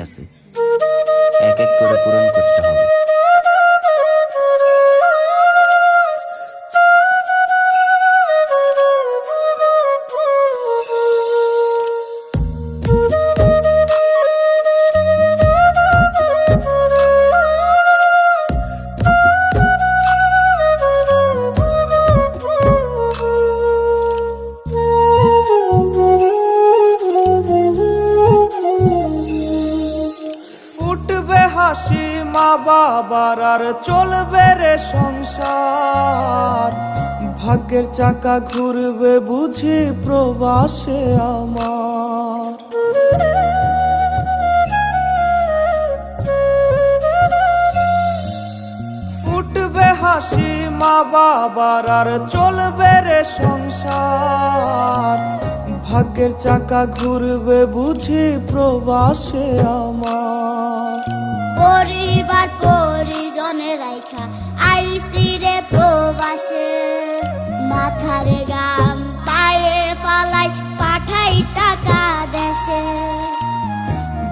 আছে, এক এক করে পূরণ করতে হবে। ফুটবে হাসি মা বাবার, আর চলবে রে সংসার। ভাগ্যের চাকা ঘুরবে বুঝি প্রবাসে আমার। ফুটবে হাসি মা বাবার, আর চলবে রে সংসার। ভাগ্যের চাকা ঘুরবে বুঝি প্রবাসে আমার। পরিবার পরিজনে রাইখা আইসি রে প্রবাসে, মাথারে গাম পায়ে পালাই পাঠাই টাকা দেশে।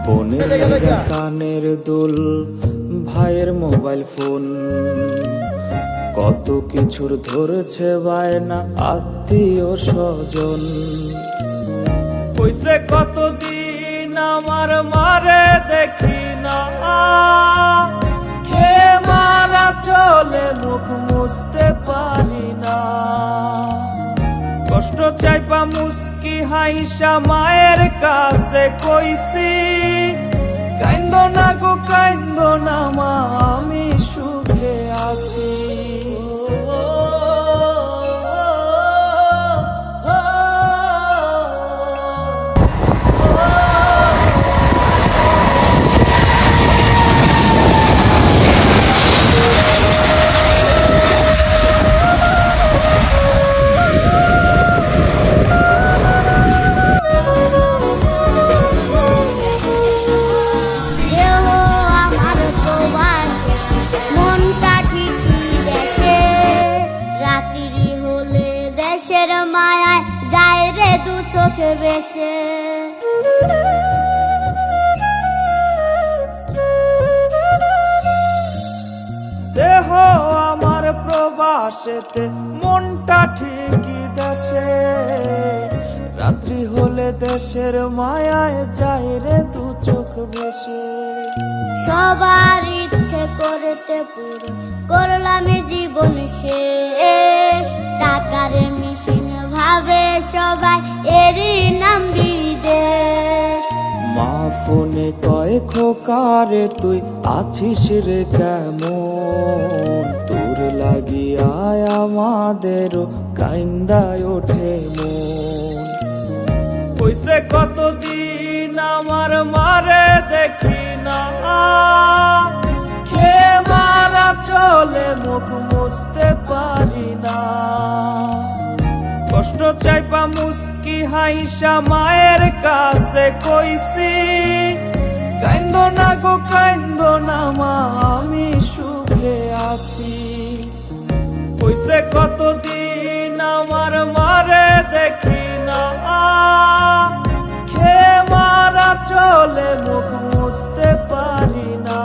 বোনের লাগা কানের দুল, ভাইয়ের মোবাইল ফোন, কত কিছুর ধরছে বায়না আত্মীয় স্বজন। কইছে কতদিন আমার মারে দেখি না, খেয়ে মারা চলে মুখ মুছতে পারি না। কষ্ট চাইপা মুস্কি হাইসা মায়ের কাছে কইছি, কাইন্দো না গো কাইন্দো না মা, আমি সুখে আছি। মায়ায় যায় রে দু চোখে বেশে। দেহ আমার প্রবাসেতে, মনটা ঠিকই দেশে। রাত্রি হলে দেশের মায়ায় যায় রে দু চোখ বেশে। সবার ইচ্ছে করতে পুরো করলাম জীবন শেষ। টাকার মেশিন ভাবে সবাই, এরই নাম বিদেশ। মা ফোনে কয় খোকারে তুই আছিস রে কেমন, তোর লাগিয়া আমাদেরও কাইন্দায় ওঠে মন। কইছে কতদিন আমার মারে দেখি না, খেয়ে মারা চলে মুখ মুছতে পারি না। কষ্ট চাইপা মুস্কি হাইসা মায়ের কাছে কইছি, কাইন্দো না গো কাইন্দো না মা, আমি সুখে আছি। কইছে কতদিন আমার মারে দেখি না, খেয়ে মারা চলে মুখ মুছতে পারি না।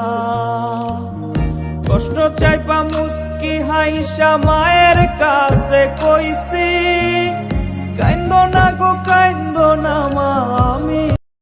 কষ্ট চাইপা মুস্কি হাইসা মায়ের কাছে কইছি, কাইন্দো না গো কাইন্দো না মা, আমি